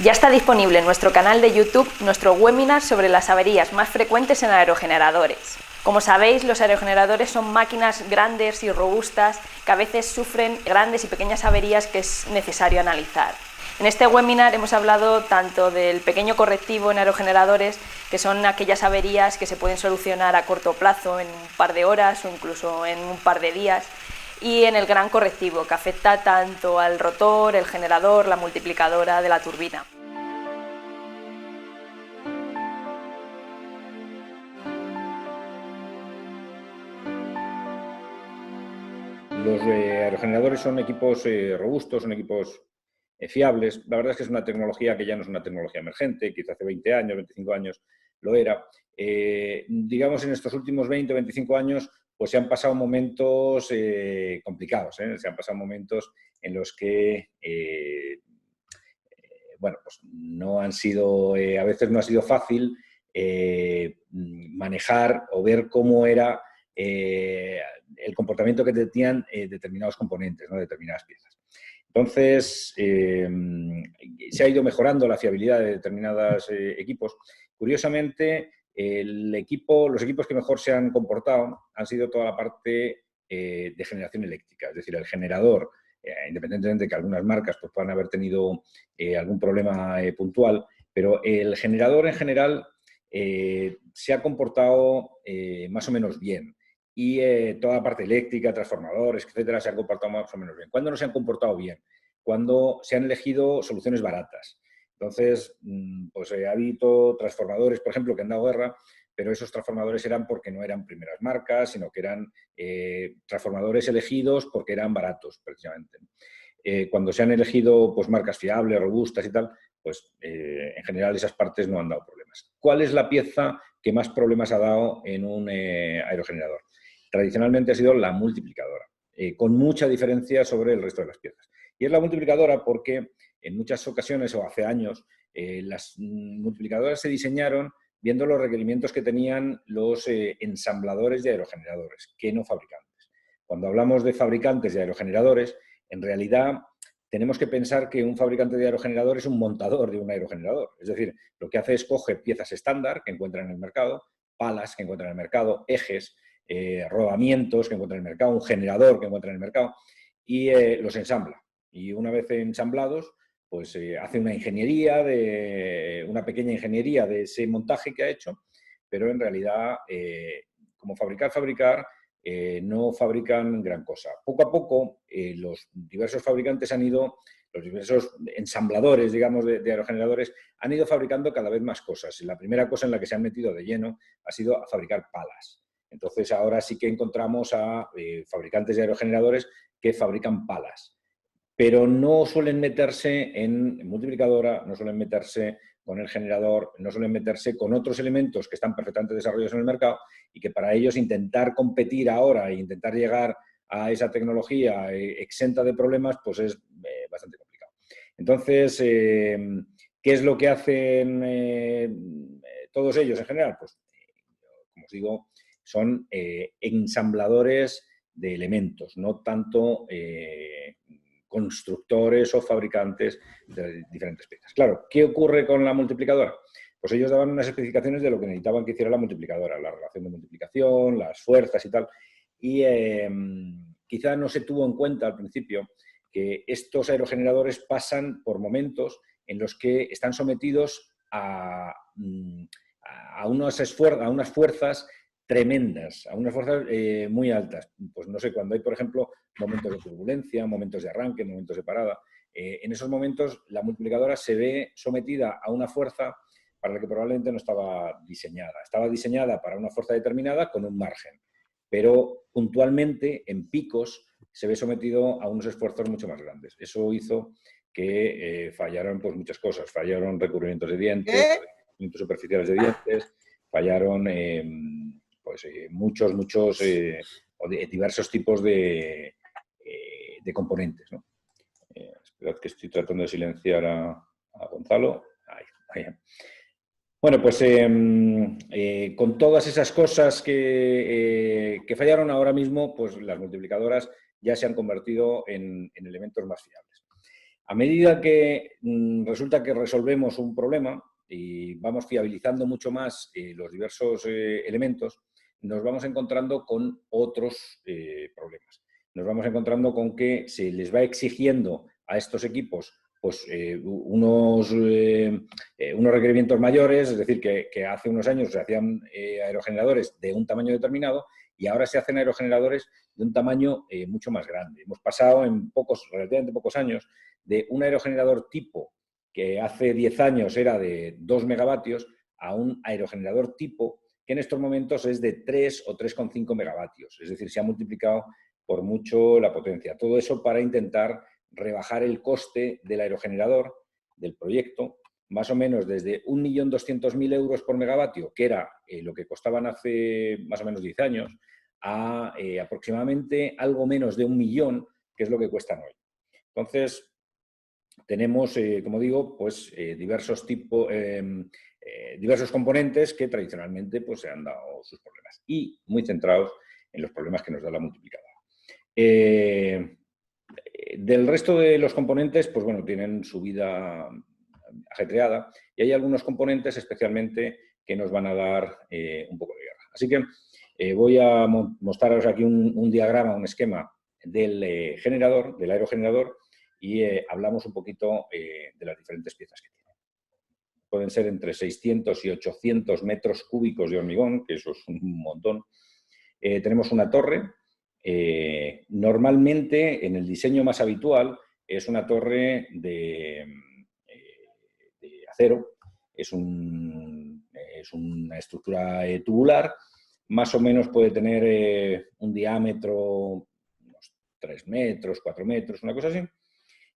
Ya está disponible en nuestro canal de YouTube nuestro webinar sobre las averías más frecuentes en aerogeneradores. Como sabéis, los aerogeneradores son máquinas grandes y robustas que a veces sufren grandes y pequeñas averías que es necesario analizar. En este webinar hemos hablado tanto del pequeño correctivo en aerogeneradores, que son aquellas averías que se pueden solucionar a corto plazo, en un par de horas o incluso en un par de días, y en el gran correctivo, que afecta tanto al rotor, el generador, la multiplicadora de la turbina. Los aerogeneradores son equipos robustos, son equipos fiables. La verdad es que es una tecnología que ya no es una tecnología emergente, quizá hace 20 años, 25 años lo era. Digamos, en estos últimos 20 o 25 años, pues se han pasado momentos complicados, se han pasado momentos en los que, bueno, pues no han sido, a veces no ha sido fácil manejar o ver cómo era el comportamiento que tenían determinados componentes, ¿no? Determinadas piezas. Entonces, se ha ido mejorando la fiabilidad de determinados equipos. Curiosamente, los equipos que mejor se han comportado han sido toda la parte de generación eléctrica, es decir, el generador, independientemente de que algunas marcas pues, puedan haber tenido algún problema puntual, pero el generador en general se ha comportado más o menos bien. Y toda la parte eléctrica, transformadores, etcétera, se han comportado más o menos bien. ¿Cuándo no se han comportado bien? Cuando se han elegido soluciones baratas. Entonces, pues ha habido transformadores, por ejemplo, que han dado guerra, pero esos transformadores eran porque no eran primeras marcas, sino que eran transformadores elegidos porque eran baratos, precisamente. Cuando se han elegido pues, marcas fiables, robustas y tal, pues en general esas partes no han dado problemas. ¿Cuál es la pieza que más problemas ha dado en un aerogenerador? Tradicionalmente ha sido la multiplicadora, con mucha diferencia sobre el resto de las piezas. Y es la multiplicadora porque en muchas ocasiones, o hace años, las multiplicadoras se diseñaron viendo los requerimientos que tenían los ensambladores de aerogeneradores, que no fabricantes. Cuando hablamos de fabricantes de aerogeneradores, en realidad tenemos que pensar que un fabricante de aerogenerador es un montador de un aerogenerador. Es decir, lo que hace es coge piezas estándar que encuentra en el mercado, palas que encuentra en el mercado, ejes, rodamientos que encuentra en el mercado, un generador que encuentra en el mercado y los ensambla. Y una vez ensamblados, pues hace una ingeniería, una pequeña ingeniería de ese montaje que ha hecho, pero en realidad, como fabricar, no fabrican gran cosa. Poco a poco, los diversos fabricantes los diversos ensambladores, digamos, de aerogeneradores, han ido fabricando cada vez más cosas. La primera cosa en la que se han metido de lleno ha sido a fabricar palas. Entonces, ahora sí que encontramos a fabricantes de aerogeneradores que fabrican palas, pero no suelen meterse en multiplicadora, no suelen meterse con el generador, no suelen meterse con otros elementos que están perfectamente desarrollados en el mercado y que para ellos intentar competir ahora e intentar llegar a esa tecnología exenta de problemas, pues es bastante complicado. Entonces, ¿qué es lo que hacen todos ellos en general? Pues, como os digo, son ensambladores de elementos, no tanto constructores o fabricantes de diferentes piezas. Claro, ¿qué ocurre con la multiplicadora? Pues ellos daban unas especificaciones de lo que necesitaban que hiciera la multiplicadora, la relación de multiplicación, las fuerzas y tal. Y quizá no se tuvo en cuenta al principio que estos aerogeneradores pasan por momentos en los que están sometidos a unas fuerzas tremendas, a unas fuerzas muy altas. Pues no sé, cuando hay, por ejemplo, momentos de turbulencia, momentos de arranque, momentos de parada, en esos momentos la multiplicadora se ve sometida a una fuerza para la que probablemente no estaba diseñada. Estaba diseñada para una fuerza determinada con un margen, pero puntualmente, en picos, se ve sometido a unos esfuerzos mucho más grandes. Eso hizo que fallaron pues, muchas cosas. Fallaron recubrimientos de dientes, recubrimientos superficiales de dientes, fallaron pues, muchos diversos tipos de componentes, ¿no? Esperad que estoy tratando de silenciar a Gonzalo. Ahí. Bueno, pues con todas esas cosas que fallaron ahora mismo, pues las multiplicadoras ya se han convertido en elementos más fiables. A medida que resulta que resolvemos un problema y vamos fiabilizando mucho más los diversos elementos, nos vamos encontrando con otros problemas. Nos vamos encontrando con que se les va exigiendo a estos equipos pues, unos requerimientos mayores, es decir, que hace unos años se hacían aerogeneradores de un tamaño determinado y ahora se hacen aerogeneradores de un tamaño mucho más grande. Hemos pasado en relativamente pocos años de un aerogenerador tipo que hace 10 años era de 2 megavatios a un aerogenerador tipo que en estos momentos es de 3 o 3,5 megavatios. Es decir, se ha multiplicado por mucho la potencia. Todo eso para intentar rebajar el coste del aerogenerador, del proyecto, más o menos desde 1.200.000 euros por megavatio, que era lo que costaban hace más o menos 10 años, a aproximadamente algo menos de 1 millón, que es lo que cuestan hoy. Entonces, tenemos, como digo, pues diversos componentes que tradicionalmente pues, se han dado sus problemas y muy centrados en los problemas que nos da la multiplicadora. Del resto de los componentes, pues bueno, tienen su vida ajetreada y hay algunos componentes especialmente que nos van a dar un poco de guerra. Así que voy a mostraros aquí un diagrama, un esquema del generador, del aerogenerador, y hablamos un poquito de las diferentes piezas que tiene. Pueden ser entre 600 y 800 metros cúbicos de hormigón, que eso es un montón. Tenemos una torre. Normalmente, en el diseño más habitual, es una torre de acero. Es una estructura tubular. Más o menos puede tener un diámetro unos 3 metros, 4 metros, una cosa así.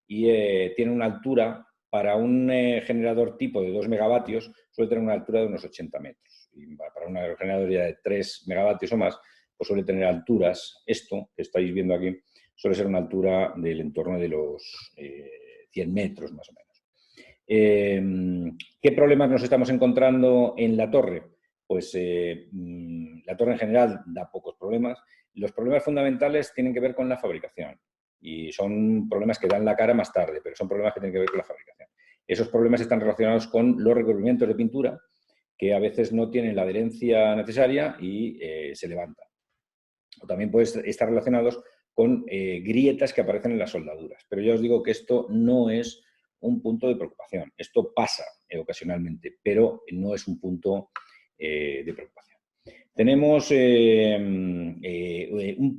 Y tiene una altura, para un generador tipo de 2 megavatios, suele tener una altura de unos 80 metros. Y para un aerogenerador ya de 3 megavatios o más, pues suele tener alturas, esto que estáis viendo aquí, suele ser una altura del entorno de los 100 metros más o menos. ¿Qué problemas nos estamos encontrando en la torre? Pues la torre en general da pocos problemas. Los problemas fundamentales tienen que ver con la fabricación y son problemas que dan la cara más tarde, pero son problemas que tienen que ver con la fabricación. Esos problemas están relacionados con los recubrimientos de pintura, que a veces no tienen la adherencia necesaria y se levantan. O también pueden estar relacionados con grietas que aparecen en las soldaduras. Pero ya os digo que esto no es un punto de preocupación. Esto pasa ocasionalmente, pero no es un punto de preocupación. Tenemos un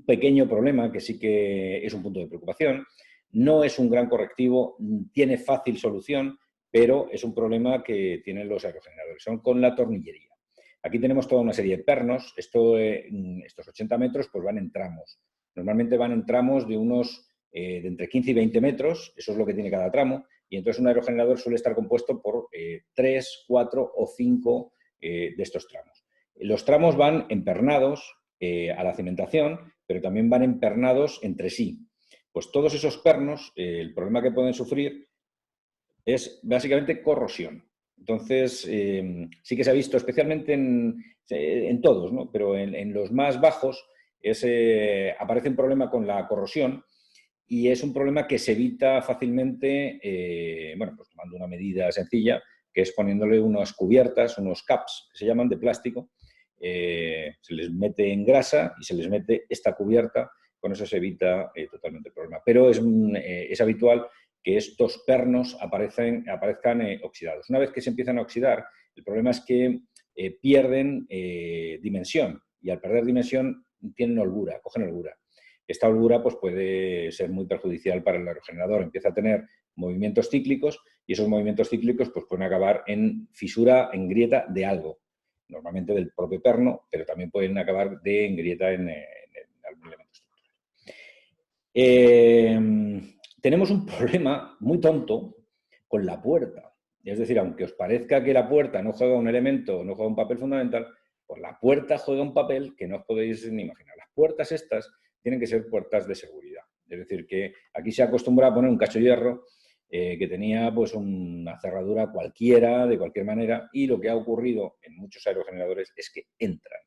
pequeño problema que sí que es un punto de preocupación. No es un gran correctivo, tiene fácil solución, pero es un problema que tienen los aerogeneradores. Son con la tornillería. Aquí tenemos toda una serie de pernos. Estos 80 metros pues van en tramos. Normalmente van en tramos de unos de entre 15 y 20 metros. Eso es lo que tiene cada tramo. Y entonces un aerogenerador suele estar compuesto por 3, 4 o 5 de estos tramos. Los tramos van empernados a la cimentación, pero también van empernados entre sí. Pues todos esos pernos, el problema que pueden sufrir es básicamente corrosión. Entonces, sí que se ha visto, especialmente en todos, ¿no? Pero en los más bajos aparece un problema con la corrosión y es un problema que se evita fácilmente, bueno, pues tomando una medida sencilla, que es poniéndole unas cubiertas, unos caps, que se llaman, de plástico. Se les mete en grasa y se les mete esta cubierta, con eso se evita totalmente el problema. Pero es habitual que estos pernos aparezcan oxidados. Una vez que se empiezan a oxidar, el problema es que pierden dimensión y al perder dimensión tienen holgura, cogen holgura. Esta holgura pues, puede ser muy perjudicial para el aerogenerador. Empieza a tener movimientos cíclicos y esos movimientos cíclicos pues, pueden acabar en fisura, en grieta de algo. Normalmente del propio perno, pero también pueden acabar en grieta en algún elemento estructural. Tenemos un problema muy tonto con la puerta. Es decir, aunque os parezca que la puerta no juega un elemento, no juega un papel fundamental, pues la puerta juega un papel que no os podéis ni imaginar. Las puertas estas tienen que ser puertas de seguridad. Es decir, que aquí se acostumbra a poner un cacho de hierro que tenía pues una cerradura cualquiera, de cualquier manera, y lo que ha ocurrido en muchos aerogeneradores es que entran.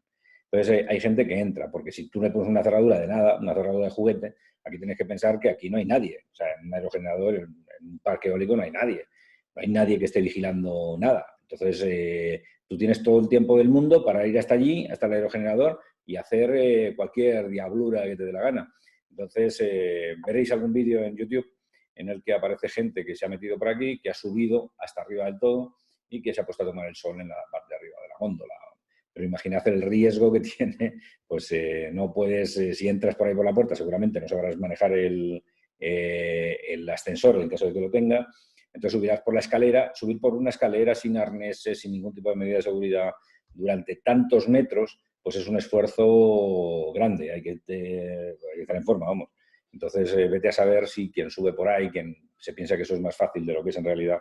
Entonces hay gente que entra, porque si tú le pones una cerradura de nada, una cerradura de juguete, aquí tienes que pensar que aquí no hay nadie. O sea, en un aerogenerador en un parque eólico no hay nadie. No hay nadie que esté vigilando nada. Entonces, tú tienes todo el tiempo del mundo para ir hasta allí, hasta el aerogenerador, y hacer cualquier diablura que te dé la gana. Entonces, veréis algún vídeo en YouTube en el que aparece gente que se ha metido por aquí, que ha subido hasta arriba del todo y que se ha puesto a tomar el sol en la parte de arriba de la góndola. Pero imaginad el riesgo que tiene, pues no puedes, si entras por ahí por la puerta, seguramente no sabrás manejar el ascensor en caso de que lo tenga. Entonces subirás por la escalera, subir por una escalera sin arneses, sin ningún tipo de medida de seguridad durante tantos metros, pues es un esfuerzo grande, hay que estar en forma, vamos. Entonces vete a saber si quien sube por ahí, quien se piensa que eso es más fácil de lo que es en realidad,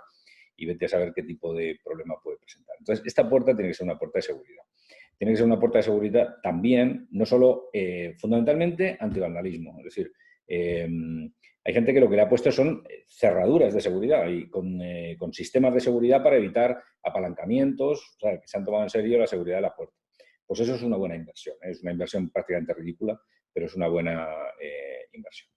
y vete a saber qué tipo de problema puede presentar. Entonces, esta puerta tiene que ser una puerta de seguridad. Tiene que ser una puerta de seguridad también, no solo fundamentalmente antivandalismo, es decir, hay gente que lo que le ha puesto son cerraduras de seguridad y con sistemas de seguridad para evitar apalancamientos, o sea, que se han tomado en serio la seguridad de la puerta. Pues eso es una buena inversión, ¿eh? Es una inversión prácticamente ridícula, pero es una buena inversión.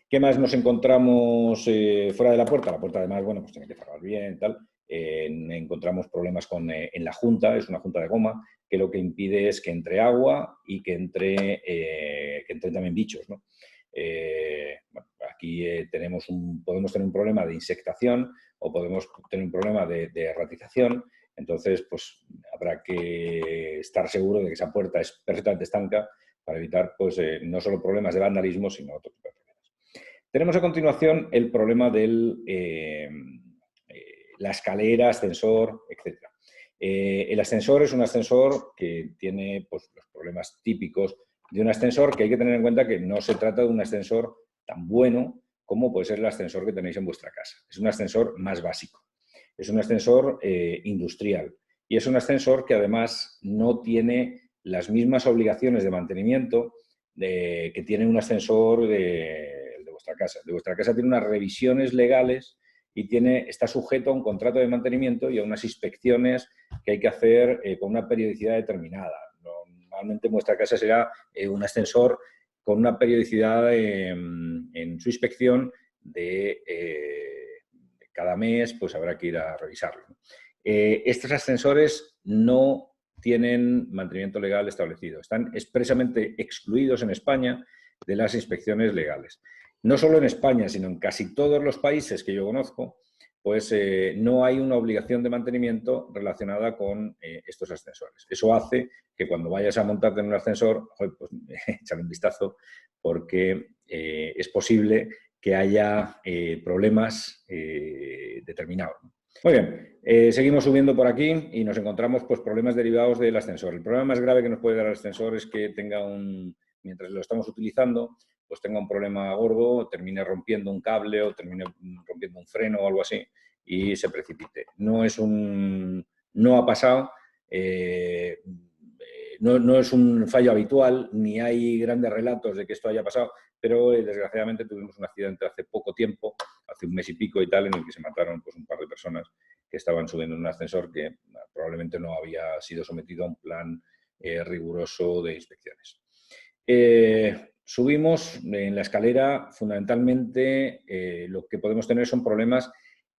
¿Qué más nos encontramos fuera de la puerta? La puerta, además, bueno, pues tiene que cerrar bien, tal. Encontramos problemas en la junta, es una junta de goma, que lo que impide es que entre agua y que entren también bichos, ¿no? Bueno, aquí podemos tener un problema de insectación o podemos tener un problema de erratización. Entonces, pues habrá que estar seguro de que esa puerta es perfectamente estanca para evitar, pues, no solo problemas de vandalismo, sino otro tipo de problemas. Tenemos a continuación el problema de la escalera, ascensor, etc. El ascensor es un ascensor que tiene, pues, los problemas típicos de un ascensor, que hay que tener en cuenta que no se trata de un ascensor tan bueno como puede ser el ascensor que tenéis en vuestra casa. Es un ascensor más básico. Es un ascensor industrial y es un ascensor que además no tiene las mismas obligaciones de mantenimiento que tiene un ascensor de vuestra casa. De vuestra casa tiene unas revisiones legales y está sujeto a un contrato de mantenimiento y a unas inspecciones que hay que hacer con una periodicidad determinada. Normalmente en vuestra casa será un ascensor con una periodicidad en su inspección de cada mes, pues habrá que ir a revisarlo. Estos ascensores no tienen mantenimiento legal establecido. Están expresamente excluidos en España de las inspecciones legales. No solo en España, sino en casi todos los países que yo conozco, pues no hay una obligación de mantenimiento relacionada con estos ascensores. Eso hace que cuando vayas a montarte en un ascensor, pues échale un vistazo, porque es posible que haya problemas determinados. Muy bien, seguimos subiendo por aquí y nos encontramos, pues, problemas derivados del ascensor. El problema más grave que nos puede dar el ascensor es que mientras lo estamos utilizando, pues tenga un problema gordo, termine rompiendo un cable o termine rompiendo un freno o algo así y se precipite. No ha pasado, no es un fallo habitual, ni hay grandes relatos de que esto haya pasado, pero desgraciadamente tuvimos un accidente hace poco tiempo, hace un mes y pico y tal, en el que se mataron, pues, un par de personas que estaban subiendo en un ascensor que probablemente no había sido sometido a un plan riguroso de inspecciones. Subimos en la escalera, fundamentalmente lo que podemos tener son problemas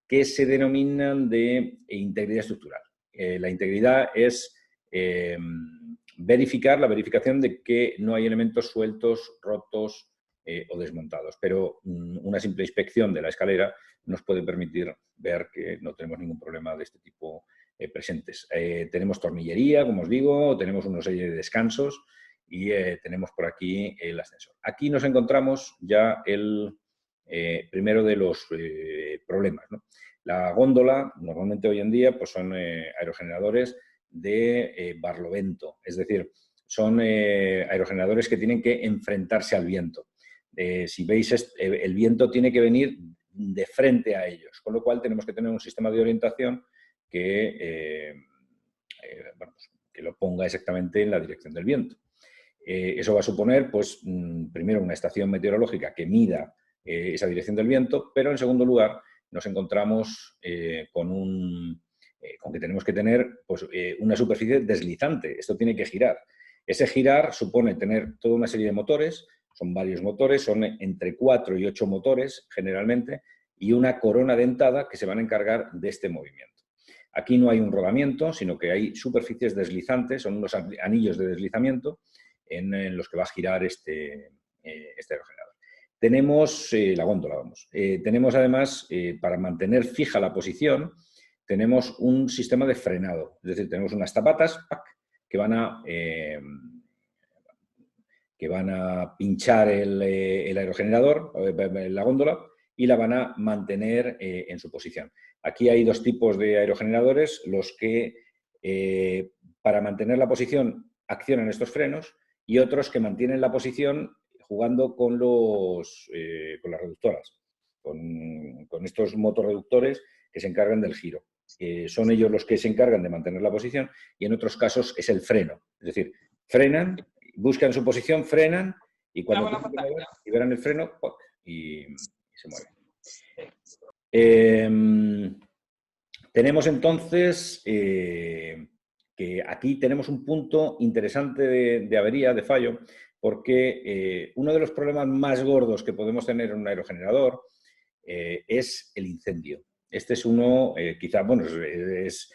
que se denominan de integridad estructural. La integridad es la verificación de que no hay elementos sueltos, rotos o desmontados, pero una simple inspección de la escalera nos puede permitir ver que no tenemos ningún problema de este tipo presentes. Tenemos tornillería, como os digo, tenemos una serie de descansos y tenemos por aquí el ascensor. Aquí nos encontramos ya el primero de los problemas, ¿no? La góndola, normalmente hoy en día, pues son aerogeneradores de barlovento, es decir, son aerogeneradores que tienen que enfrentarse al viento. Si veis, el viento tiene que venir de frente a ellos, con lo cual tenemos que tener un sistema de orientación que lo ponga exactamente en la dirección del viento. Eso va a suponer, pues, primero una estación meteorológica que mida esa dirección del viento, pero en segundo lugar nos encontramos con que tenemos que tener, pues, una superficie deslizante. Esto tiene que girar. Ese girar supone tener toda una serie de motores, son varios motores, son entre 4 y 8 motores generalmente, y una corona dentada que se van a encargar de este movimiento. Aquí no hay un rodamiento, sino que hay superficies deslizantes, son unos anillos de deslizamiento en los que va a girar este aerogenerador. Tenemos la góndola, vamos. Tenemos además, para mantener fija la posición, tenemos un sistema de frenado. Es decir, tenemos unas zapatas que van a pinchar el aerogenerador, la góndola, y la van a mantener en su posición. Aquí hay dos tipos de aerogeneradores, los que para mantener la posición accionan estos frenos y otros que mantienen la posición jugando con las reductoras, con estos motorreductores que se encargan del giro. Son ellos los que se encargan de mantener la posición y en otros casos es el freno. Es decir, frenan, buscan su posición, frenan y cuando liberan el freno y se mueven. Tenemos entonces que aquí tenemos un punto interesante de avería, de fallo, porque uno de los problemas más gordos que podemos tener en un aerogenerador es el incendio. Este es uno, quizá, bueno, es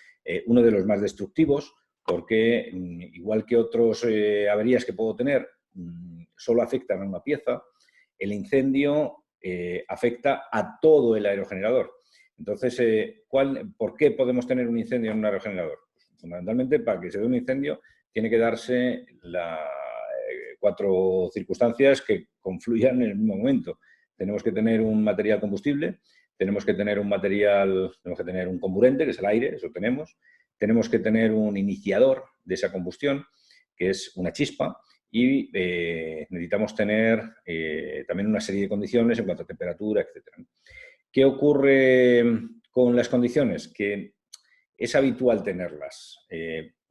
uno de los más destructivos, porque igual que otras averías que puedo tener, solo afectan a una pieza, el incendio afecta a todo el aerogenerador. Entonces, ¿por qué podemos tener un incendio en un aerogenerador? Fundamentalmente, para que se dé un incendio, tiene que darse 4 circunstancias que confluyan en el mismo momento. Tenemos que tener un material combustible, tenemos que tener un comburente, que es el aire, eso tenemos. Tenemos que tener un iniciador de esa combustión, que es una chispa, y necesitamos tener también una serie de condiciones en cuanto a temperatura, etc. ¿Qué ocurre con las condiciones? Que es habitual tenerlas,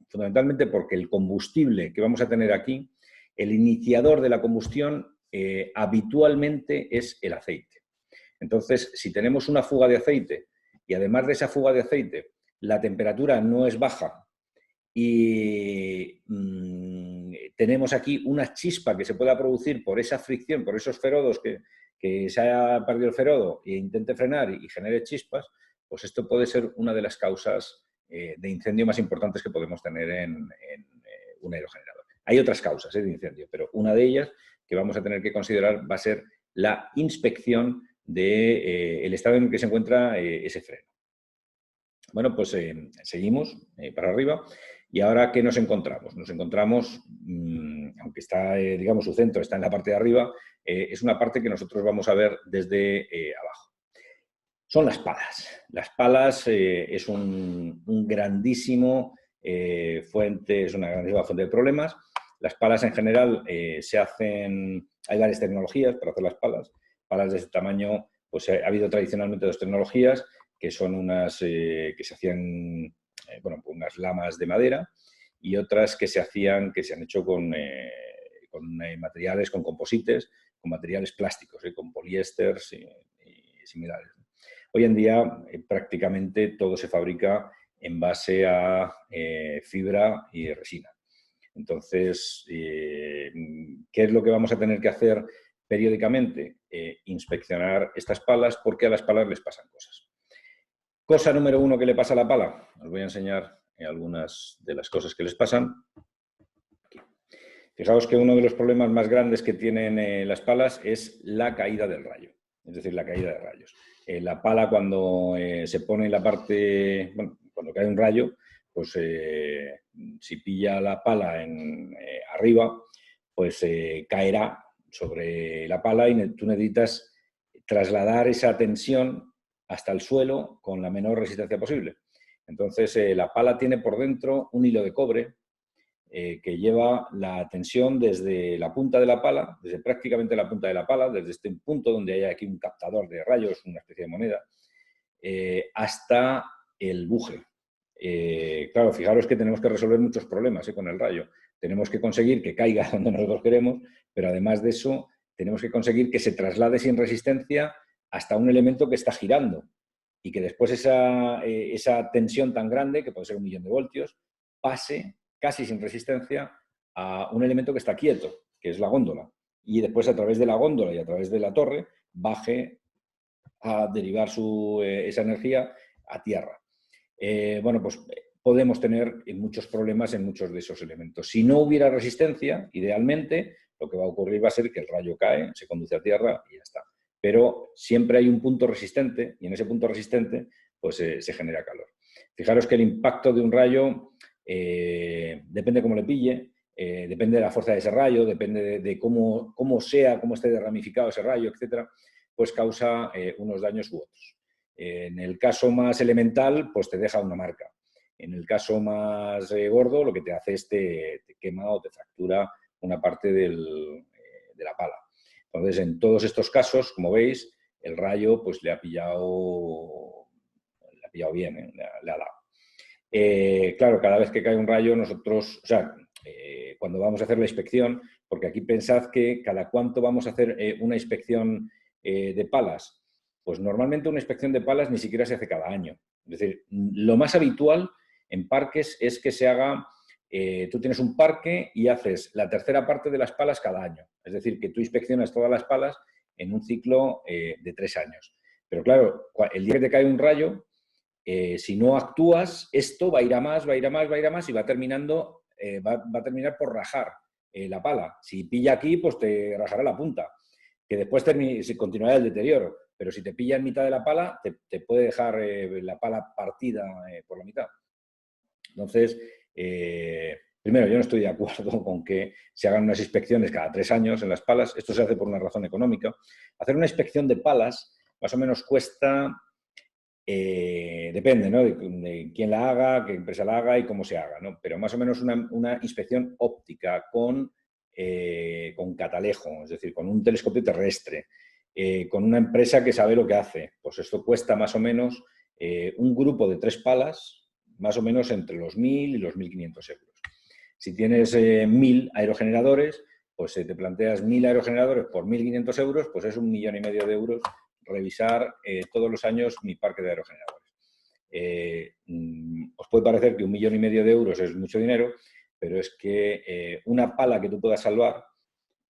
fundamentalmente porque el combustible que vamos a tener aquí, el iniciador de la combustión, habitualmente es el aceite. Entonces, si tenemos una fuga de aceite y además de esa fuga de aceite la temperatura no es baja y tenemos aquí una chispa que se pueda producir por esa fricción, por esos ferodos que se haya perdido el ferodo e intente frenar y genere chispas, pues esto puede ser una de las causas de incendio más importantes que podemos tener en un aerogenerador. Hay otras causas de incendio, pero una de ellas que vamos a tener que considerar va a ser la inspección del estado en el que se encuentra ese freno. Bueno, pues seguimos para arriba y ahora ¿qué nos encontramos? Nos encontramos, aunque está, digamos, su centro está en la parte de arriba, es una parte que nosotros vamos a ver desde abajo. Son las palas. Las palas es un grandísimo fuente, es una grandísima fuente de problemas. Las palas en general se hacen, hay varias tecnologías para hacer las palas. Palas de este tamaño, pues ha habido tradicionalmente 2 tecnologías, que son unas que se hacían, bueno, unas lamas de madera y otras que se han hecho con materiales, con composites, con materiales plásticos, con poliésteres y similares. Hoy en día prácticamente todo se fabrica en base a fibra y resina. Entonces, ¿qué es lo que vamos a tener que hacer periódicamente? Inspeccionar estas palas porque a las palas les pasan cosas. Cosa número 1 que le pasa a la pala. Os voy a enseñar algunas de las cosas que les pasan. Aquí. Fijaos que uno de los problemas más grandes que tienen las palas es la caída del rayo, es decir, la caída de rayos. La pala cuando se pone en la parte, bueno, cuando cae un rayo, pues si pilla la pala arriba, pues caerá sobre la pala y tú necesitas trasladar esa tensión hasta el suelo con la menor resistencia posible. Entonces, la pala tiene por dentro un hilo de cobre que lleva la tensión desde la punta de la pala, desde prácticamente la punta de la pala, desde este punto donde hay aquí un captador de rayos, una especie de moneda, hasta el buje. Claro, fijaros que tenemos que resolver muchos problemas con el rayo. Tenemos que conseguir que caiga donde nosotros queremos, pero además de eso, tenemos que conseguir que se traslade sin resistencia hasta un elemento que está girando y que después esa tensión tan grande, que puede ser 1.000.000 de voltios, pase casi sin resistencia a un elemento que está quieto, que es la góndola. Y después a través de la góndola y a través de la torre baje a derivar esa energía a tierra. Bueno, pues podemos tener muchos problemas en muchos de esos elementos. Si no hubiera resistencia, idealmente, lo que va a ocurrir va a ser que el rayo cae, se conduce a tierra y ya está. Pero siempre hay un punto resistente y en ese punto resistente pues, se genera calor. Fijaros que el impacto de un rayo depende cómo le pille, depende de la fuerza de ese rayo, depende de cómo esté ramificado ese rayo, etcétera, pues causa unos daños u otros. En el caso más elemental, pues te deja una marca. En el caso más gordo, lo que te hace es te quema o te fractura una parte de la pala. Entonces, en todos estos casos, como veis, el rayo pues le ha pillado bien, le ha dado. Claro, cada vez que cae un rayo, nosotros, cuando vamos a hacer la inspección, porque aquí pensad que cada cuánto vamos a hacer una inspección de palas. Pues normalmente una inspección de palas ni siquiera se hace cada año. Es decir, lo más habitual en parques es que se haga, tú tienes un parque y haces la tercera parte de las palas cada año. Es decir, que tú inspeccionas todas las palas en un ciclo de 3 años. Pero claro, el día que te cae un rayo, si no actúas, esto va a ir a más, va a ir a más, va a ir a más y va a terminar por rajar la pala. Si pilla aquí, pues te rajará la punta, que después continuará el deterioro. Pero si te pilla en mitad de la pala, te puede dejar la pala partida por la mitad. Entonces, primero, yo no estoy de acuerdo con que se hagan unas inspecciones cada 3 años en las palas. Esto se hace por una razón económica. Hacer una inspección de palas más o menos cuesta, depende, ¿no?, de quién la haga, qué empresa la haga y cómo se haga, ¿no? Pero más o menos una inspección óptica con catalejo, es decir, con un telescopio terrestre, con una empresa que sabe lo que hace. Pues esto cuesta más o menos un grupo de 3 palas, más o menos entre los 1.000 y los 1.500 euros. Si tienes 1.000 aerogeneradores, pues si te planteas 1.000 aerogeneradores por 1.500 euros, pues es 1,5 millones de euros revisar todos los años mi parque de aerogeneradores. Os puede parecer que 1,5 millones de euros es mucho dinero, pero es que una pala que tú puedas salvar,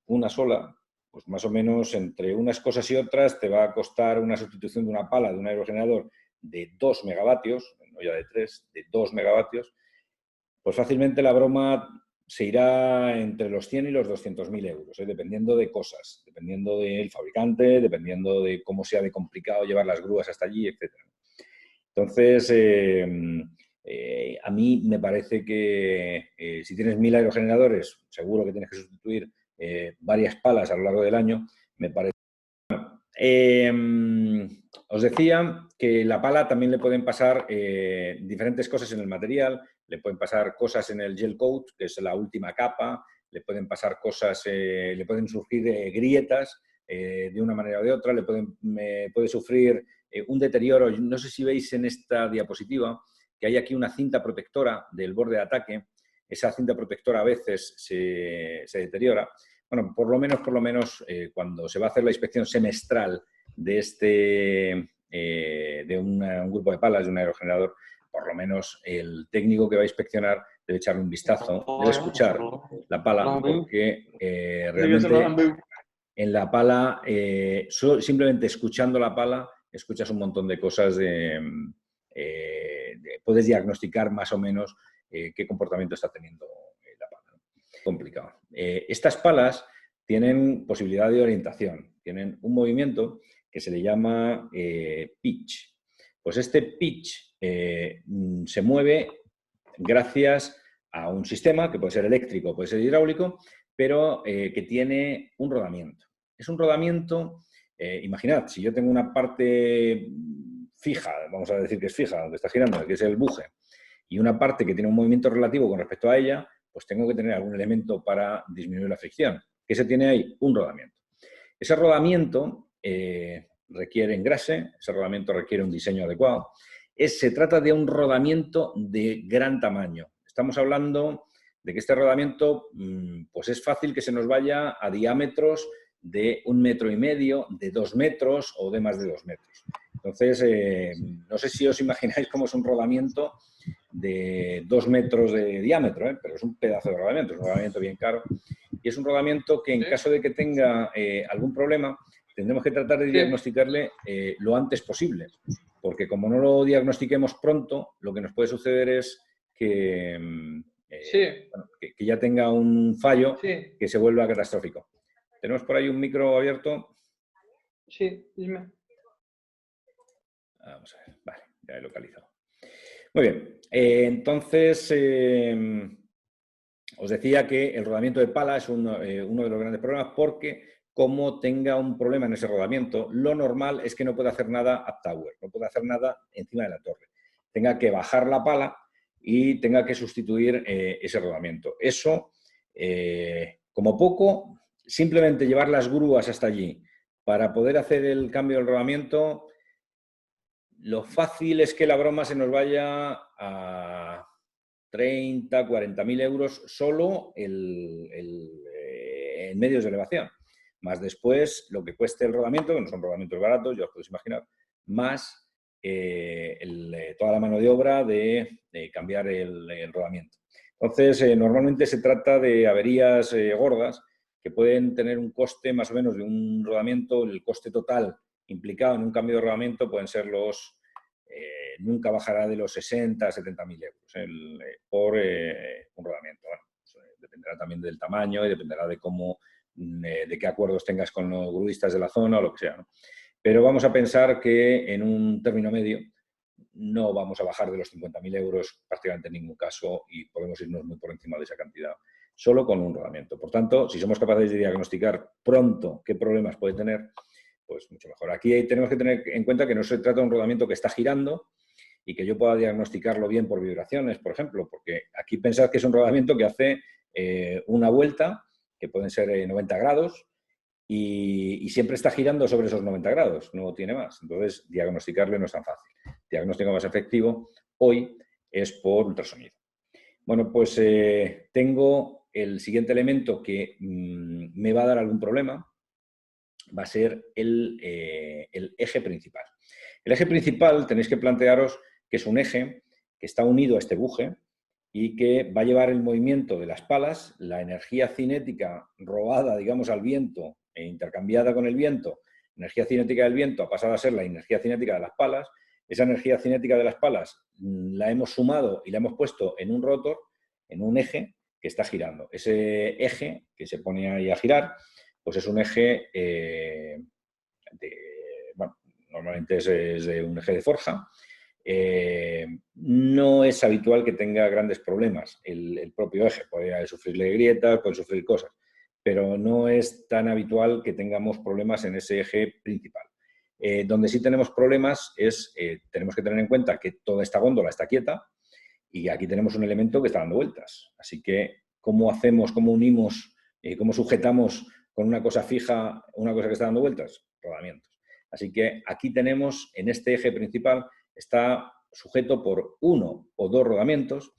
una sola, pues más o menos entre unas cosas y otras te va a costar una sustitución de una pala de un aerogenerador de 2 megavatios, no ya de 3, de 2 megavatios, pues fácilmente la broma se irá entre los 100 y los 200.000 euros, dependiendo de cosas, dependiendo del fabricante, dependiendo de cómo sea de complicado llevar las grúas hasta allí, etc. Entonces, a mí me parece que si tienes 1.000 aerogeneradores, seguro que tienes que sustituir varias palas a lo largo del año, me parece. Os decía que la pala también le pueden pasar diferentes cosas en el material, le pueden pasar cosas en el gel coat, que es la última capa, le pueden pasar cosas, le pueden surgir grietas de una manera o de otra, puede sufrir un deterioro. No sé si veis en esta diapositiva que hay aquí una cinta protectora del borde de ataque. Esa cinta protectora a veces se deteriora. Bueno, por lo menos, cuando se va a hacer la inspección semestral de un grupo de palas, de un aerogenerador, por lo menos el técnico que va a inspeccionar debe echarle un vistazo, debe escuchar la pala, porque realmente en la pala, simplemente escuchando la pala, escuchas un montón de cosas, puedes diagnosticar más o menos qué comportamiento está teniendo la pala. Complicado. Estas palas tienen posibilidad de orientación, tienen un movimiento que se le llama pitch. Pues este pitch se mueve gracias a un sistema que puede ser eléctrico, puede ser hidráulico, pero que tiene un rodamiento. Es un rodamiento, imaginad, si yo tengo una parte fija, vamos a decir que es fija, donde está girando, que es el buje, y una parte que tiene un movimiento relativo con respecto a ella, pues tengo que tener algún elemento para disminuir la fricción. ¿Qué se tiene ahí? Un rodamiento. Ese rodamiento requiere engrase, ese rodamiento requiere un diseño adecuado. Se trata de un rodamiento de gran tamaño. Estamos hablando de que este rodamiento pues es fácil que se nos vaya a diámetros de 1,5 metros, de 2 metros o de más de 2 metros. Entonces, no sé si os imagináis cómo es un rodamiento de 2 metros de diámetro, pero es un pedazo de rodamiento, es un rodamiento bien caro. Y es un rodamiento que en caso de que tenga algún problema, tendremos que tratar de Sí. diagnosticarle lo antes posible, porque como no lo diagnostiquemos pronto, lo que nos puede suceder es que, Sí, bueno, que ya tenga un fallo sí, que se vuelva catastrófico. Tenemos por ahí un micro abierto. sí, dime. Vamos a ver, vale, ya he localizado. Muy bien, entonces os decía que el rodamiento de pala es uno de los grandes problemas porque como tenga un problema en ese rodamiento, lo normal es que no pueda hacer nada up tower, no pueda hacer nada encima de la torre. Tenga que bajar la pala y tenga que sustituir ese rodamiento. Eso, como poco, simplemente llevar las grúas hasta allí para poder hacer el cambio del rodamiento, lo fácil es que la broma se nos vaya a 30, 40.000 euros solo en medios de elevación. Más después lo que cueste el rodamiento, que no son rodamientos baratos, ya os podéis imaginar, más toda la mano de obra de cambiar el rodamiento. Entonces, normalmente se trata de averías gordas que pueden tener un coste más o menos de un rodamiento, el coste total implicado en un cambio de rodamiento pueden ser nunca bajará de los 60 a 70.000 euros por un rodamiento. Bueno, dependerá también del tamaño y dependerá de de qué acuerdos tengas con los gruistas de la zona o lo que sea, ¿no? Pero vamos a pensar que en un término medio no vamos a bajar de los 50.000 euros prácticamente en ningún caso y podemos irnos muy por encima de esa cantidad, solo con un rodamiento. Por tanto, si somos capaces de diagnosticar pronto qué problemas puede tener, pues mucho mejor. Aquí tenemos que tener en cuenta que no se trata de un rodamiento que está girando y que yo pueda diagnosticarlo bien por vibraciones, por ejemplo, porque aquí pensad que es un rodamiento que hace una vuelta, que pueden ser 90 grados, y siempre está girando sobre esos 90 grados, no tiene más. Entonces, diagnosticarle no es tan fácil. El diagnóstico más efectivo hoy es por ultrasonido. Bueno, pues tengo el siguiente elemento que me va a dar algún problema, va a ser el eje principal. El eje principal tenéis que plantearos que es un eje que está unido a este buje y que va a llevar el movimiento de las palas, la energía cinética robada, digamos, al viento e intercambiada con el viento, energía cinética del viento ha pasado a ser la energía cinética de las palas. Esa energía cinética de las palas la hemos sumado y la hemos puesto en un rotor, en un eje que está girando. Ese eje que se pone ahí a girar, pues es un eje bueno, normalmente es de un eje de forja. No es habitual que tenga grandes problemas el propio eje. Puede sufrirle grietas, puede sufrir cosas, pero no es tan habitual que tengamos problemas en ese eje principal. Donde sí tenemos problemas es, tenemos que tener en cuenta que toda esta góndola está quieta y aquí tenemos un elemento que está dando vueltas. Así que, ¿cómo hacemos, cómo unimos, cómo sujetamos con una cosa fija una cosa que está dando vueltas? Rodamientos. Así que aquí tenemos, en este eje principal, está sujeto por uno o dos rodamientos,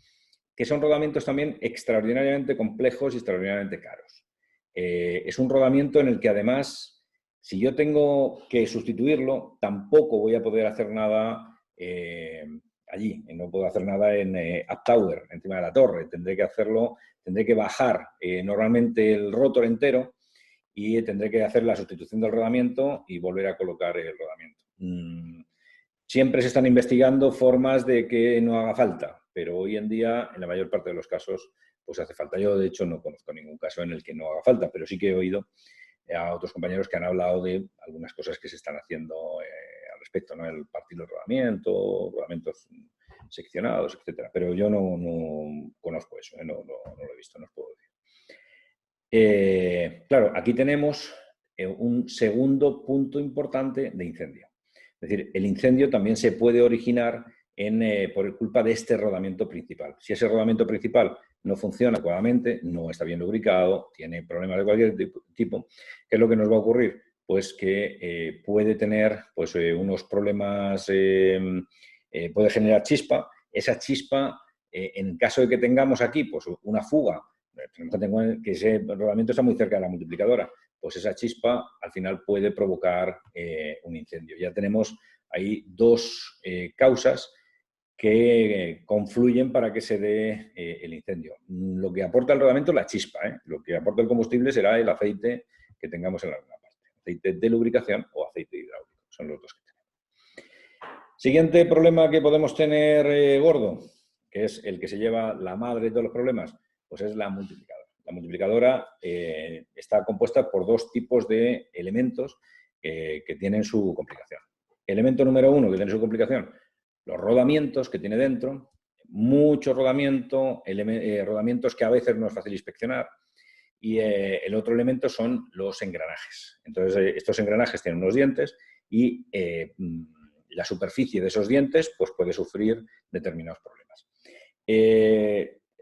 que son rodamientos también extraordinariamente complejos y extraordinariamente caros. Es un rodamiento en el que además, si yo tengo que sustituirlo, tampoco voy a poder hacer nada allí. No puedo hacer nada en up tower, encima de la torre. Tendré que bajar normalmente el rotor entero y tendré que hacer la sustitución del rodamiento y volver a colocar el rodamiento. Siempre se están investigando formas de que no haga falta, pero hoy en día, en la mayor parte de los casos, pues hace falta. Yo, de hecho, no conozco ningún caso en el que no haga falta, pero sí que he oído a otros compañeros que han hablado de algunas cosas que se están haciendo al respecto, ¿no? El partir el rodamiento, rodamientos seccionados, etcétera. Pero yo no conozco eso, no lo he visto, no os puedo decir. Claro, aquí tenemos un segundo punto importante de incendio. Es decir, el incendio también se puede originar por culpa de este rodamiento principal. Si ese rodamiento principal no funciona adecuadamente, no está bien lubricado, tiene problemas de cualquier tipo, ¿qué es lo que nos va a ocurrir? Pues que puede tener pues, unos problemas, puede generar chispa. Esa chispa, en caso de que tengamos aquí pues, una fuga, tenemos que tener que ese rodamiento está muy cerca de la multiplicadora, pues esa chispa al final puede provocar un incendio. Ya tenemos ahí dos causas que confluyen para que se dé el incendio. Lo que aporta el rodamiento es la chispa, ¿eh? Lo que aporta el combustible será el aceite que tengamos en alguna parte. aceite de lubricación o aceite hidráulico. Son los dos que tenemos. Siguiente problema que podemos tener gordo, que es el que se lleva la madre de todos los problemas, pues es la multiplicadora. La multiplicadora está compuesta por dos tipos de elementos que tienen su complicación. Elemento número uno que tiene su complicación, los rodamientos que tiene dentro, mucho rodamiento, rodamientos que a veces no es fácil inspeccionar, y el otro elemento son los engranajes. Entonces, estos engranajes tienen unos dientes y la superficie de esos dientes pues, puede sufrir determinados problemas.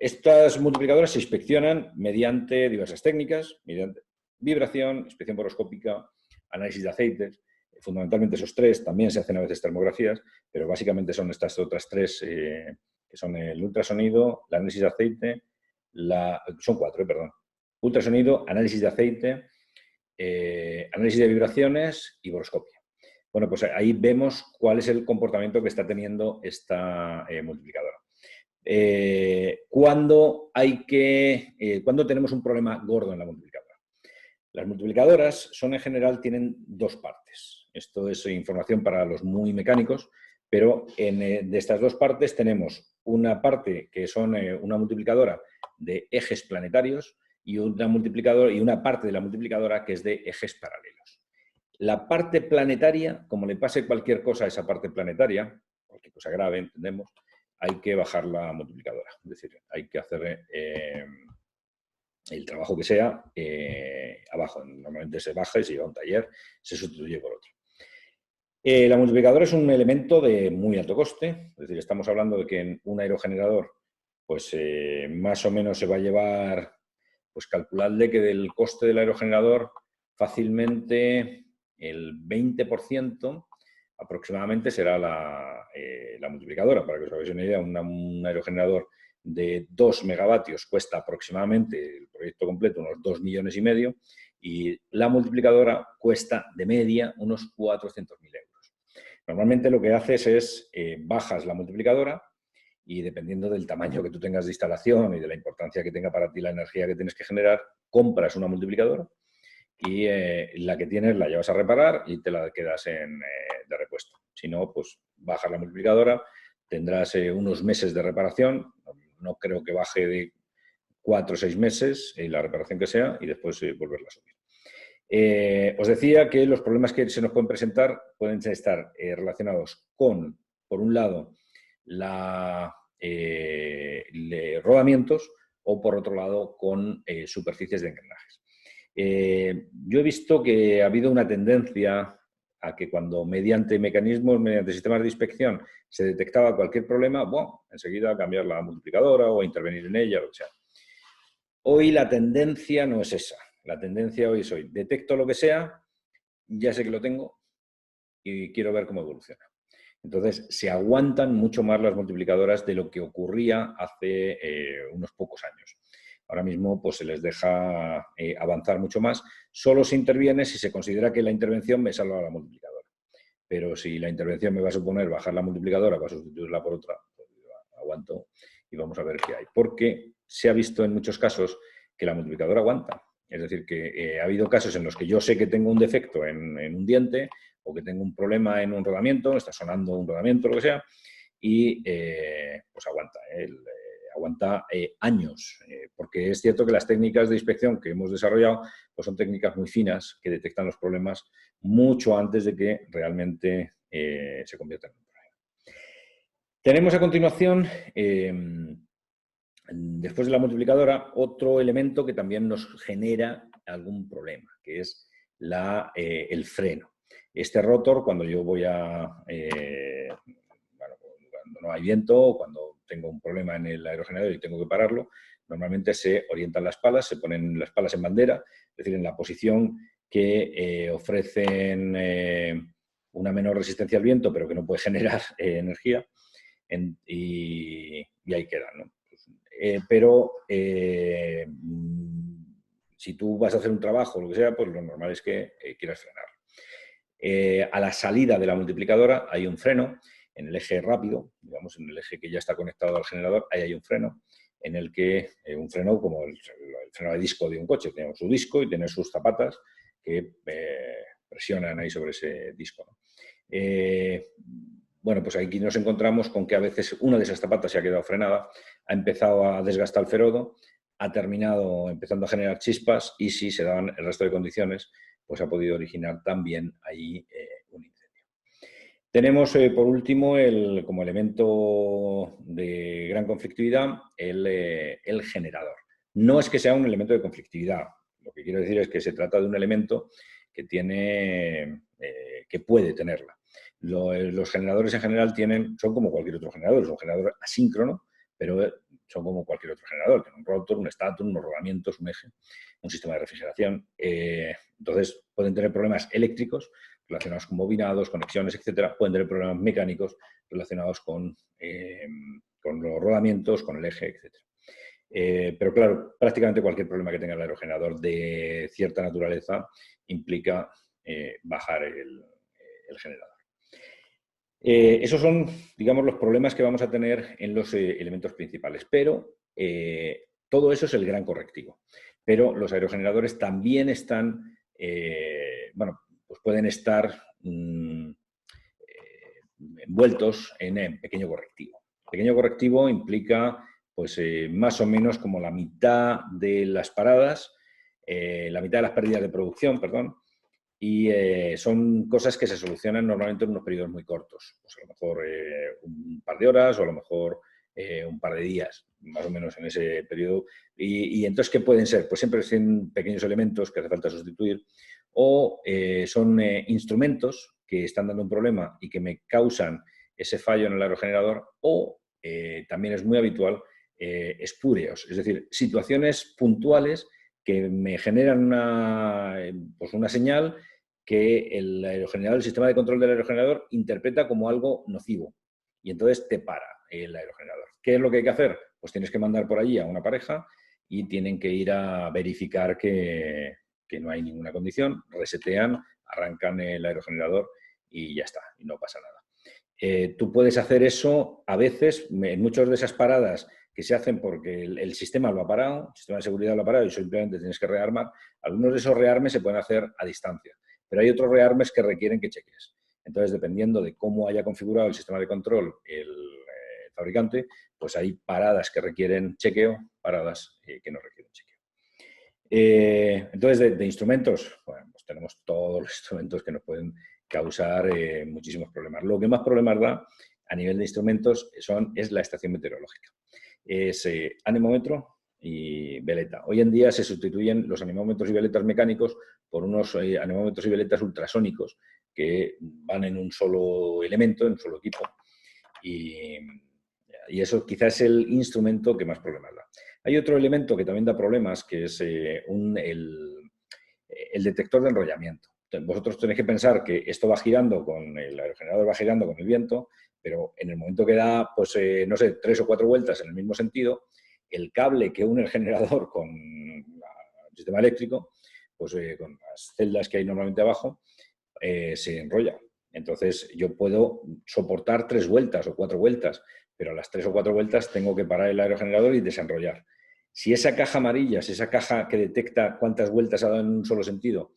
Estas multiplicadoras se inspeccionan mediante diversas técnicas, mediante vibración, inspección boroscópica, análisis de aceites. Fundamentalmente esos tres, también se hacen a veces termografías, pero básicamente son estas otras tres, que son el ultrasonido, el análisis de aceite, son cuatro, perdón. Ultrasonido, análisis de aceite, análisis de vibraciones y boroscopia. Bueno, pues ahí vemos cuál es el comportamiento que está teniendo esta multiplicadora. ¿Cuándo tenemos un problema gordo en la multiplicadora? Las multiplicadoras en general tienen dos partes. Esto es información para los muy mecánicos, pero de estas dos partes tenemos una parte que son una multiplicadora de ejes planetarios y una parte de la multiplicadora que es de ejes paralelos. La parte planetaria, como le pase cualquier cosa a esa parte planetaria, cualquier cosa grave, entendemos, hay que bajar la multiplicadora. Es decir, hay que hacer el trabajo que sea abajo. Normalmente se baja y se lleva a un taller, se sustituye por otro. La multiplicadora es un elemento de muy alto coste, es decir, estamos hablando de que en un aerogenerador pues más o menos se va a llevar, pues calculadle que del coste del aerogenerador fácilmente el 20% aproximadamente será la multiplicadora. Para que os hagáis una idea, un aerogenerador de 2 megavatios cuesta aproximadamente, el proyecto completo, unos 2,5 millones y la multiplicadora cuesta de media unos 400.000 euros. Normalmente lo que haces es bajas la multiplicadora y dependiendo del tamaño que tú tengas de instalación y de la importancia que tenga para ti la energía que tienes que generar, compras una multiplicadora y la que tienes la llevas a reparar y te la quedas de repuesto. Si no, pues bajas la multiplicadora, tendrás unos meses de reparación, no creo que baje de 4 o 6 meses la reparación que sea y después volverla a subir. Os decía que los problemas que se nos pueden presentar pueden estar relacionados con, por un lado, rodamientos o, por otro lado, con superficies de engranajes. Yo he visto que ha habido una tendencia a que cuando mediante sistemas de inspección se detectaba cualquier problema, bueno, enseguida cambiar la multiplicadora o intervenir en ella, lo que sea. Hoy la tendencia no es esa. La tendencia hoy es detecto lo que sea, ya sé que lo tengo y quiero ver cómo evoluciona. Entonces, se aguantan mucho más las multiplicadoras de lo que ocurría hace unos pocos años. Ahora mismo pues, se les deja avanzar mucho más. Solo se interviene si se considera que la intervención me salva la multiplicadora. Pero si la intervención me va a suponer bajar la multiplicadora para sustituirla por otra, pues aguanto y vamos a ver qué hay. Porque se ha visto en muchos casos que la multiplicadora aguanta. Es decir, que ha habido casos en los que yo sé que tengo un defecto en un diente o que tengo un problema en un rodamiento, está sonando un rodamiento, lo que sea, y pues aguanta. Aguanta años, porque es cierto que las técnicas de inspección que hemos desarrollado pues son técnicas muy finas que detectan los problemas mucho antes de que realmente se conviertan en un problema. Tenemos a continuación, después de la multiplicadora, otro elemento que también nos genera algún problema, que es el freno. Este rotor, cuando yo voy cuando no hay viento o cuando tengo un problema en el aerogenerador y tengo que pararlo, normalmente se orientan las palas, se ponen las palas en bandera, es decir, en la posición que ofrecen una menor resistencia al viento, pero que no puede generar energía, y ahí quedan, ¿no? Pero si tú vas a hacer un trabajo o lo que sea, pues lo normal es que quieras frenar. A la salida de la multiplicadora hay un freno en el eje rápido, digamos, en el eje que ya está conectado al generador, ahí hay un freno, en el que un freno como el freno de disco de un coche, tiene su disco y tiene sus zapatas que presionan ahí sobre ese disco, ¿no? Bueno, pues aquí nos encontramos con que a veces una de esas zapatas se ha quedado frenada, ha empezado a desgastar el ferodo, ha terminado empezando a generar chispas y si se daban el resto de condiciones, pues ha podido originar también ahí un incendio. Tenemos, por último, como elemento de gran conflictividad, el generador. No es que sea un elemento de conflictividad, lo que quiero decir es que se trata de un elemento que puede tenerla. Los generadores en general son como cualquier otro generador, es un generador asíncrono, pero son como cualquier otro generador, tiene un rotor, un stator, unos rodamientos, un eje, un sistema de refrigeración. Entonces, pueden tener problemas eléctricos relacionados con bobinados, conexiones, etcétera. Pueden tener problemas mecánicos relacionados con los rodamientos, con el eje, etcétera. Pero claro, prácticamente cualquier problema que tenga el aerogenerador de cierta naturaleza implica bajar el generador. Esos son, digamos, los problemas que vamos a tener en los elementos principales, pero todo eso es el gran correctivo. Pero los aerogeneradores también están, bueno, pues pueden estar envueltos en pequeño correctivo. Pequeño correctivo implica, pues, más o menos como la mitad de las paradas, la mitad de las pérdidas de producción, perdón, y son cosas que se solucionan normalmente en unos periodos muy cortos, pues a lo mejor un par de horas o a lo mejor un par de días, más o menos en ese periodo. Y entonces, ¿qué pueden ser? Pues siempre son pequeños elementos que hace falta sustituir o son instrumentos que están dando un problema y que me causan ese fallo en el aerogenerador o también es muy habitual espúreos, es decir, situaciones puntuales que me generan una señal que el aerogenerador, el sistema de control del aerogenerador interpreta como algo nocivo y entonces te para el aerogenerador. ¿Qué es lo que hay que hacer? Pues tienes que mandar por allí a una pareja y tienen que ir a verificar que no hay ninguna condición, resetean, arrancan el aerogenerador y ya está, y no pasa nada. Tú puedes hacer eso a veces, en muchas de esas paradas que se hacen porque el sistema lo ha parado, el sistema de seguridad lo ha parado y simplemente tienes que rearmar. Algunos de esos rearmes se pueden hacer a distancia, pero hay otros rearmes que requieren que cheques. Entonces, dependiendo de cómo haya configurado el sistema de control el fabricante, pues hay paradas que requieren chequeo, paradas que no requieren chequeo. Entonces, de instrumentos, bueno, pues tenemos todos los instrumentos que nos pueden causar muchísimos problemas. Lo que más problemas da a nivel de instrumentos es la estación meteorológica. Es anemómetro y veleta. Hoy en día se sustituyen los anemómetros y veletas mecánicos por unos anemómetros y veletas ultrasónicos que van en un solo elemento, en un solo equipo. Y eso quizás es el instrumento que más problemas da. Hay otro elemento que también da problemas, que es el detector de enrollamiento. Vosotros tenéis que pensar que esto va girando el aerogenerador va girando con el viento, pero en el momento que da, pues, no sé, 3 o 4 vueltas en el mismo sentido, el cable que une el generador con el sistema eléctrico, pues con las celdas que hay normalmente abajo, se enrolla. Entonces, yo puedo soportar 3 vueltas o 4 vueltas, pero a las 3 o 4 vueltas tengo que parar el aerogenerador y desenrollar. Si esa caja amarilla, si esa caja que detecta cuántas vueltas ha dado en un solo sentido,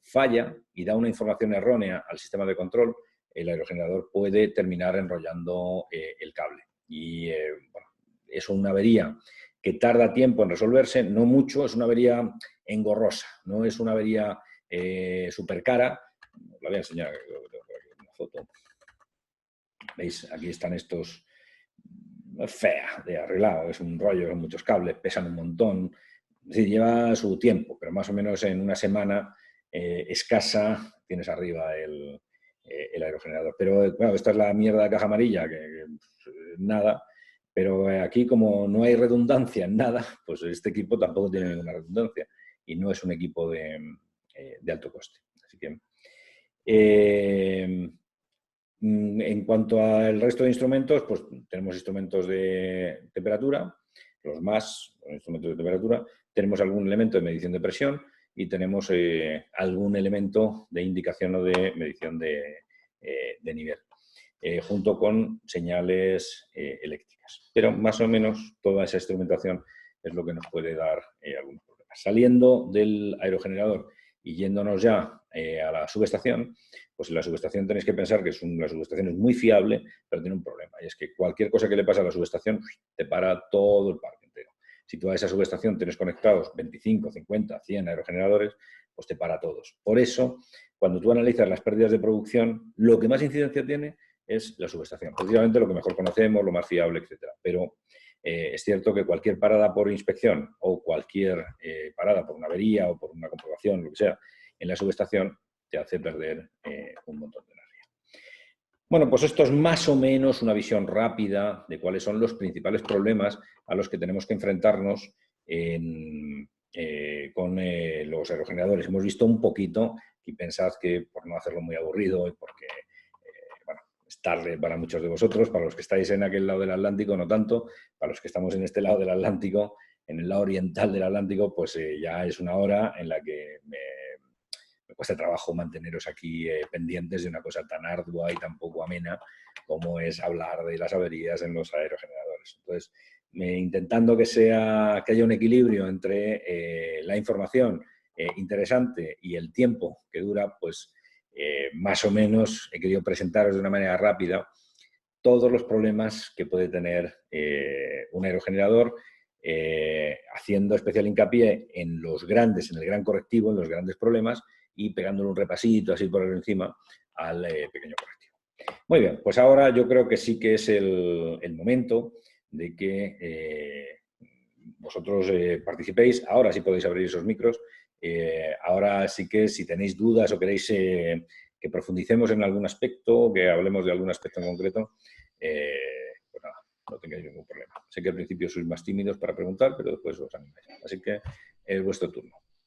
falla y da una información errónea al sistema de control, el aerogenerador puede terminar enrollando el cable. Y bueno, es una avería que tarda tiempo en resolverse, no mucho, es una avería engorrosa, no es una avería súper cara. La voy a enseñar una foto. ¿Veis? Aquí están estos. Es fea de arreglado, es un rollo, son muchos cables, pesan un montón. Es decir, lleva su tiempo, pero más o menos en una semana escasa tienes arriba el aerogenerador. Pero claro, esta es la mierda de caja amarilla, que nada. Pero aquí, como no hay redundancia en nada, pues este equipo tampoco tiene ninguna redundancia y no es un equipo de alto coste. Así que, en cuanto al resto de instrumentos, pues tenemos instrumentos de temperatura, los instrumentos de temperatura, tenemos algún elemento de medición de presión y tenemos algún elemento de indicación o de medición de nivel, junto con señales eléctricas. Pero más o menos toda esa instrumentación es lo que nos puede dar algunos problemas. Saliendo del aerogenerador Y yéndonos ya a la subestación, pues en la subestación tenéis que pensar que la subestación es muy fiable, pero tiene un problema, y es que cualquier cosa que le pase a la subestación te para todo el parque entero. Si tú a esa subestación tienes conectados 25, 50, 100 aerogeneradores, pues te para a todos. Por eso, cuando tú analizas las pérdidas de producción, lo que más incidencia tiene es la subestación. Precisamente lo que mejor conocemos, lo más fiable, etcétera. Pero es cierto que cualquier parada por inspección o cualquier parada por una avería o por una comprobación, lo que sea, en la subestación te hace perder un montón de energía. Bueno, pues esto es más o menos una visión rápida de cuáles son los principales problemas a los que tenemos que enfrentarnos con los aerogeneradores. Hemos visto un poquito, y pensad que por no hacerlo muy aburrido y porque es tarde para muchos de vosotros, para los que estáis en aquel lado del Atlántico no tanto, para los que estamos en este lado del Atlántico, en el lado oriental del Atlántico, pues ya es una hora en la que me cuesta trabajo manteneros aquí pendientes de una cosa tan ardua y tan poco amena como es hablar de las averías en los aerogeneradores. Entonces, intentando que haya un equilibrio entre la información interesante y el tiempo que dura, pues más o menos he querido presentaros de una manera rápida todos los problemas que puede tener un aerogenerador, haciendo especial hincapié en los grandes, en el gran correctivo, en los grandes problemas, y pegándole un repasito así por encima al pequeño correctivo. Muy bien, pues ahora yo creo que sí que es el momento de que vosotros participéis. Ahora sí podéis abrir esos micros. Ahora sí que si tenéis dudas o queréis que profundicemos en algún aspecto, que hablemos de algún aspecto en concreto, pues nada, no tengáis ningún problema. Sé que al principio sois más tímidos para preguntar, pero después os animáis. Así que es vuestro turno.